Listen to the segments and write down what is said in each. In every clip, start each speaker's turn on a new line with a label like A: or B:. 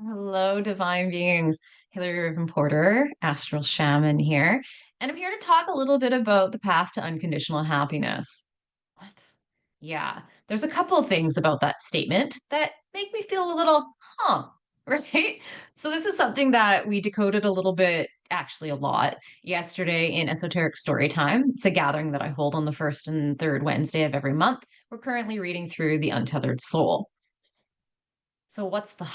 A: Hello, divine beings. Hillary Riven Porter, astral shaman here. And I'm here to talk a little bit about the path to unconditional happiness. What? Yeah, there's a couple of things about that statement that make me feel a little, right? So, this is something that we decoded a little bit, actually, a lot yesterday in Esoteric Storytime. It's a gathering that I hold on the first and third Wednesday of every month. We're currently reading through The Untethered Soul. So, what's the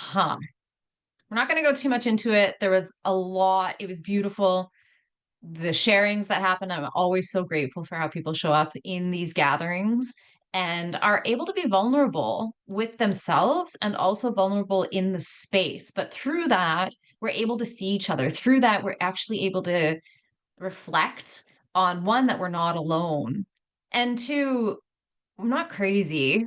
A: We're not going to go too much into it. There was a lot. It was beautiful. The sharings that happened, I'm always so grateful for how people show up in these gatherings and are able to be vulnerable with themselves and also vulnerable in the space. But through that, we're able to see each other. Through that, we're actually able to reflect on one, that we're not alone, and two, I'm not crazy.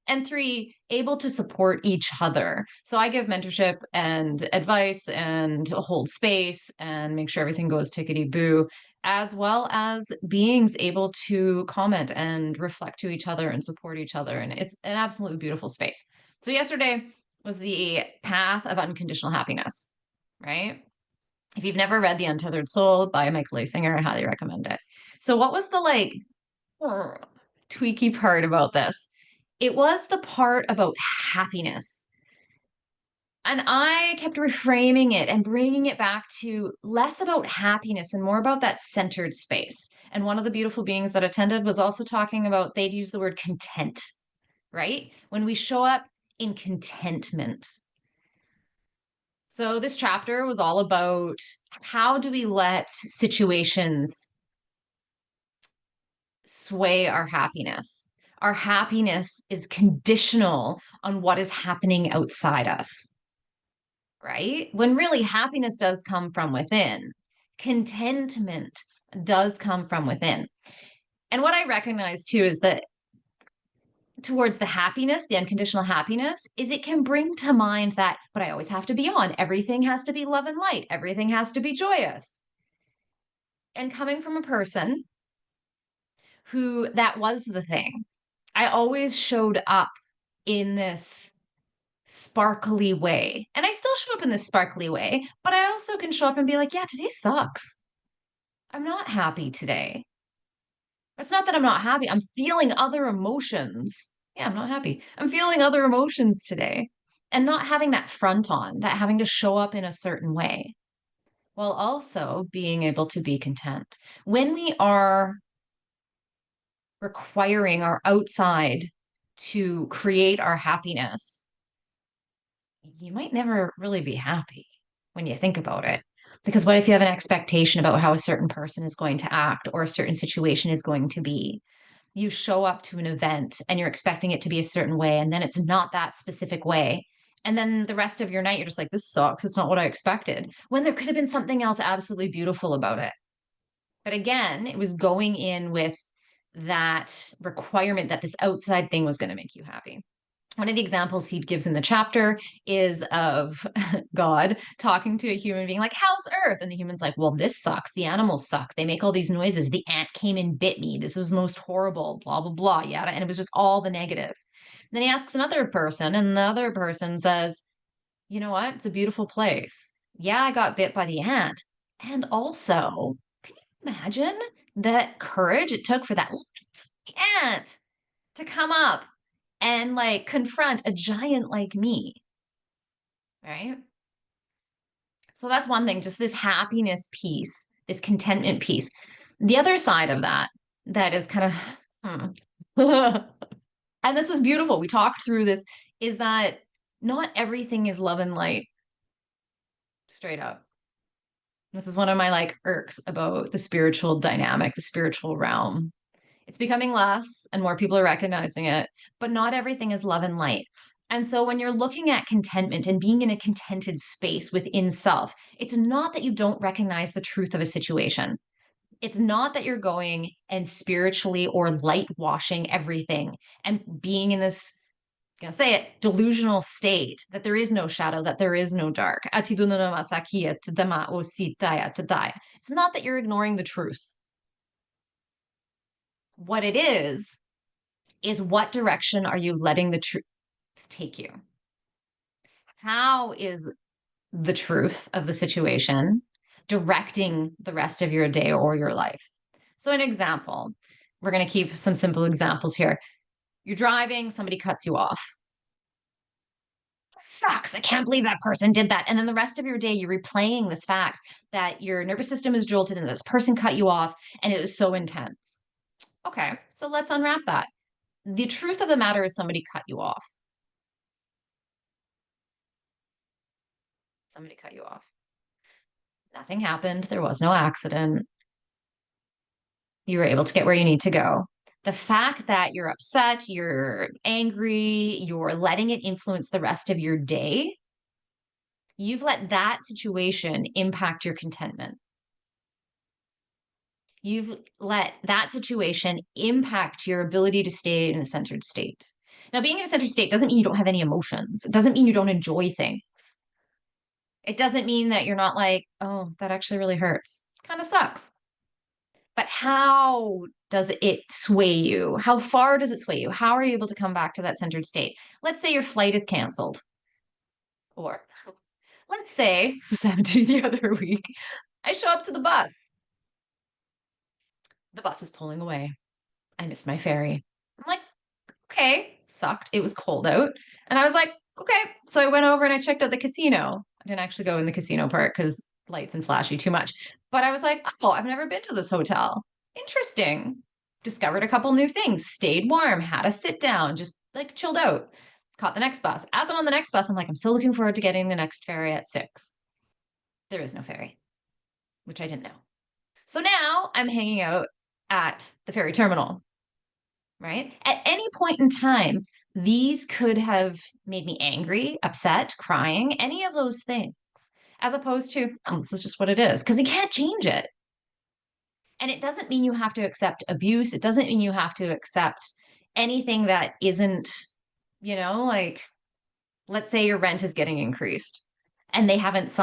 A: And three, able to support each other. So I give mentorship and advice and hold space and make sure everything goes tickety boo, as well as beings able to comment and reflect to each other and support each other. And it's an absolutely beautiful space. So yesterday was the Path of Unconditional Happiness, right? If you've never read The Untethered Soul by Michael Singer, I highly recommend it. So what was the tweaky part about this? It was the part about happiness. And I kept reframing it and bringing it back to less about happiness and more about that centered space. And one of the beautiful beings that attended was also talking about, they'd use the word content, right? When we show up in contentment. So this chapter was all about how do we let situations sway our happiness? Our happiness is conditional on what is happening outside us, right? When really happiness does come from within, contentment does come from within. And what I recognize too is that towards the happiness, the unconditional happiness, is it can bring to mind that, but I always have to be on. Everything has to be love and light. Everything has to be joyous. And coming from a person who that was the thing, I always showed up in this sparkly way. And I still show up in this sparkly way, but I also can show up and be like, yeah, today sucks. I'm not happy today. It's not that I'm not happy. I'm feeling other emotions. Yeah, I'm not happy. I'm feeling other emotions today. And not having that front on, that having to show up in a certain way, while also being able to be content. When we are requiring our outside to create our happiness, you might never really be happy when you think about it. Because what if you have an expectation about how a certain person is going to act or a certain situation is going to be? You show up to an event and you're expecting it to be a certain way, and then it's not that specific way. And then the rest of your night, you're just like, this sucks. It's not what I expected. When there could have been something else absolutely beautiful about it. But again, it was going in with that requirement that this outside thing was going to make you happy. One of the examples he gives in the chapter is of God talking to a human being like, how's Earth? And the human's like, well, this sucks. The animals suck. They make all these noises. The ant came and bit me. This was most horrible, blah, blah, blah, yada. And it was just all the negative. And then he asks another person, and the other person says, you know what? It's a beautiful place. Yeah, I got bit by the ant. And also, can you imagine that courage it took for that ant to come up and like confront a giant like me, right? So that's one thing, just this happiness piece, this contentment piece. The other side of that, that is kind of, and this was beautiful. We talked through this, is that not everything is love and light, straight up. This is one of my like irks about the spiritual dynamic, the spiritual realm. It's becoming less and more people are recognizing it, but not everything is love and light. And so when you're looking at contentment and being in a contented space within self, it's not that you don't recognize the truth of a situation. It's not that you're going and spiritually or light washing everything and being in this, I'm gonna say it, delusional state that there is no shadow, that there is no dark. It's not that you're ignoring the truth. What it is what direction are you letting the truth take you? How is the truth of the situation directing the rest of your day or your life? So, an example, we're going to keep some simple examples here. You're driving, somebody cuts you off. Sucks. I can't believe that person did that. And then the rest of your day, you're replaying this fact that your nervous system is jolted and this person cut you off and it was so intense. Okay, so let's unwrap that. The truth of the matter is somebody cut you off. Somebody cut you off. Nothing happened. There was no accident. You were able to get where you need to go. The fact that you're upset, you're angry, you're letting it influence the rest of your day, you've let that situation impact your contentment. You've let that situation impact your ability to stay in a centered state. Now, being in a centered state doesn't mean you don't have any emotions. It doesn't mean you don't enjoy things. It doesn't mean that you're not like, oh, that actually really hurts. Kind of sucks. But how does it sway you? How far does it sway you? How are you able to come back to that centered state? Let's say your flight is canceled. Or let's say, this happened to me the other week, I show up to the bus. The bus is pulling away. I missed my ferry. I'm like, okay, sucked. It was cold out. And I was like, okay. So I went over and I checked out the casino. I didn't actually go in the casino part because lights and flashy too much. But I was like, oh, I've never been to this hotel. Interesting. Discovered a couple new things, stayed warm, had a sit down, just like chilled out. Caught the next bus. As I'm on the next bus, I'm like, I'm still looking forward to getting the next ferry at 6. There is no ferry, which I didn't know. So now I'm hanging out at the ferry terminal, right? At any point in time, these could have made me angry, upset, crying, any of those things, as opposed to, oh, this is just what it is, because they can't change it. And it doesn't mean you have to accept abuse. It doesn't mean you have to accept anything that isn't, like, let's say your rent is getting increased and they haven't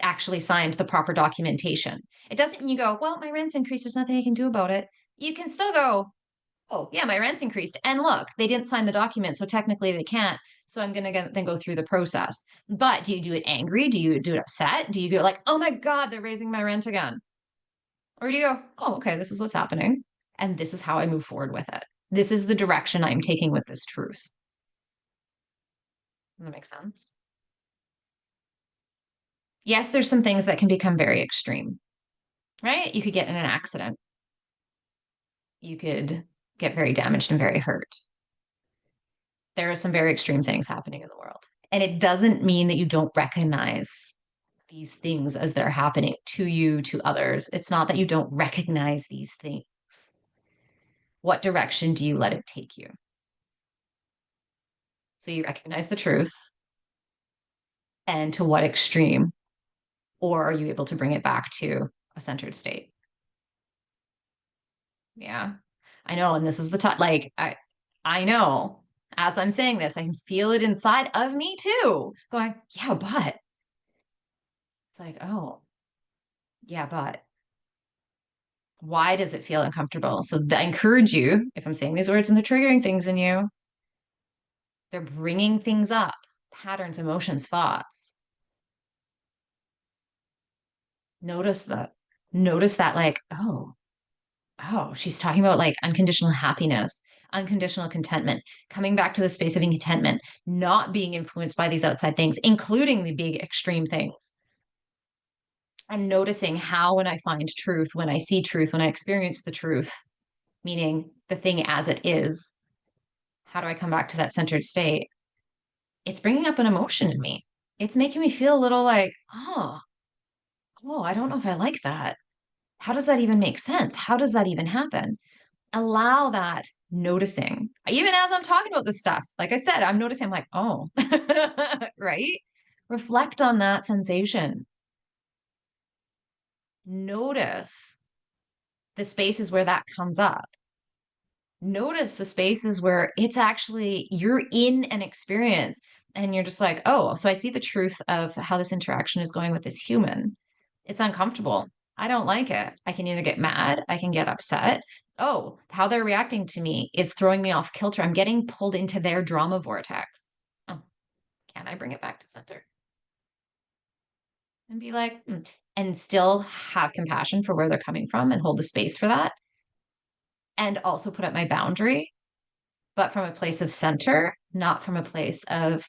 A: actually signed the proper documentation. It doesn't mean you go, well, my rent's increased. There's nothing I can do about it. You can still go, oh, yeah, my rent's increased. And look, they didn't sign the document. So technically they can't. So I'm going to then go through the process. But do you do it angry? Do you do it upset? Do you go like, oh my God, they're raising my rent again? Or do you go, oh, okay, this is what's happening. And this is how I move forward with it. This is the direction I'm taking with this truth. Does that make sense? Yes, there's some things that can become very extreme, right? You could get in an accident. You could get very damaged and very hurt. There are some very extreme things happening in the world. And it doesn't mean that you don't recognize these things as they're happening to you, to others. It's not that you don't recognize these things. What direction do you let it take you? So you recognize the truth, and to what extreme, or are you able to bring it back to a centered state? Yeah, I know. And this is the time, like, I know as I'm saying this, I can feel it inside of me too, going, yeah, but it's like, oh, yeah, but why does it feel uncomfortable? So I encourage you, if I'm saying these words and they're triggering things in you, they're bringing things up, patterns, emotions, thoughts. Notice that. Notice that, like, oh, she's talking about like unconditional happiness, unconditional contentment, coming back to the space of contentment, not being influenced by these outside things, including the big extreme things. I'm noticing how, when I find truth, when I see truth, when I experience the truth, meaning the thing as it is, how do I come back to that centered state? It's bringing up an emotion in me. It's making me feel a little like, oh, I don't know if I like that. How does that even make sense? How does that even happen? Allow that noticing. Even as I'm talking about this stuff, like I said, I'm noticing, I'm like, oh, right? Reflect on that sensation. Notice the spaces where that comes up. Notice the spaces where it's actually you're in an experience and you're just like, oh, so I see the truth of how this interaction is going with this human. It's uncomfortable. I don't like it. I can either get mad, I can get upset. Oh, how they're reacting to me is throwing me off kilter. I'm getting pulled into their drama vortex. Oh, Can I bring it back to center? And be like, and still have compassion for where they're coming from and hold the space for that. And also put up my boundary, but from a place of center, not from a place of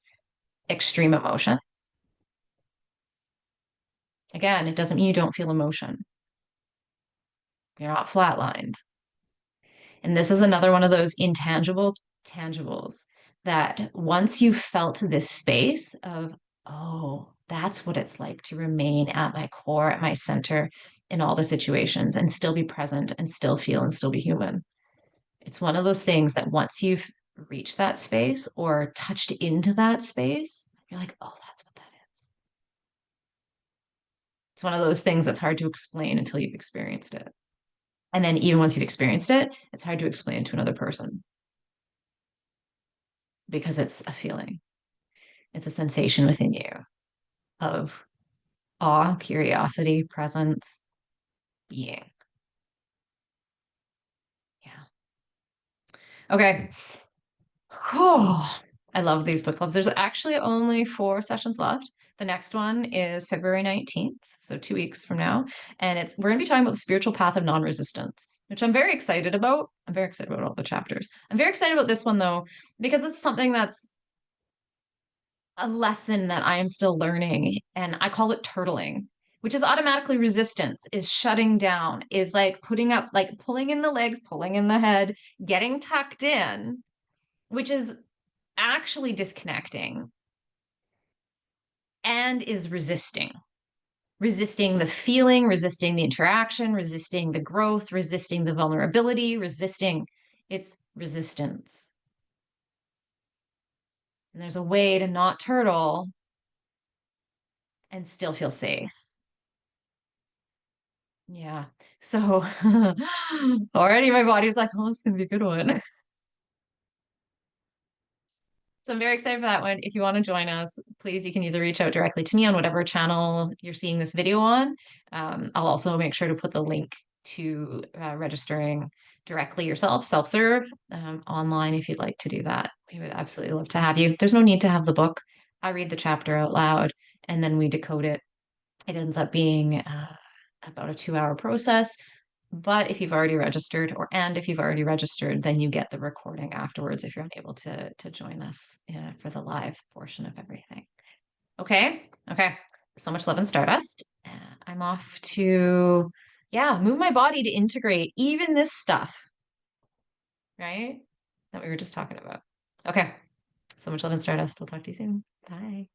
A: extreme emotion. Again, it doesn't mean you don't feel emotion. You're not flatlined. And this is another one of those intangible tangibles that once you've felt this space of, oh, that's what it's like to remain at my core, at my center in all the situations and still be present and still feel and still be human. It's one of those things that once you've reached that space or touched into that space, you're like, oh, that's what that is. It's one of those things that's hard to explain until you've experienced it. And then even once you've experienced it, it's hard to explain to another person because it's a feeling. It's a sensation within you of awe, curiosity, presence, being. Yeah. Okay. Oh, I love these book clubs. There's actually only 4 sessions left. The next one is February 19th, so 2 weeks from now. And we're going to be talking about the spiritual path of non-resistance, which I'm very excited about. I'm very excited about all the chapters. I'm very excited about this one though, because it's something that's a lesson that I am still learning. And I call it turtling, which is automatically resistance, is shutting down, is like putting up, like pulling in the legs, pulling in the head, getting tucked in, which is actually disconnecting and is resisting the feeling, resisting the interaction, resisting the growth, resisting the vulnerability, resisting. It's resistance. And there's a way to not turtle and still feel safe. Yeah. So already my body's like, oh, it's gonna be a good one. So I'm very excited for that one. If you want to join us, please, you can either reach out directly to me on whatever channel you're seeing this video on. I'll also make sure to put the link to registering directly yourself, self-serve, online if you'd like to do that. We would absolutely love to have you. There's no need to have the book. I read the chapter out loud and then we decode it. It ends up being about a 2-hour process. But if you've already registered, if you've already registered, then you get the recording afterwards if you're unable to join us for the live portion of everything. Okay. Okay. So much love and stardust. I'm off to, yeah, move my body to integrate even this stuff, right? That we were just talking about. Okay. So much love and stardust. We'll talk to you soon. Bye.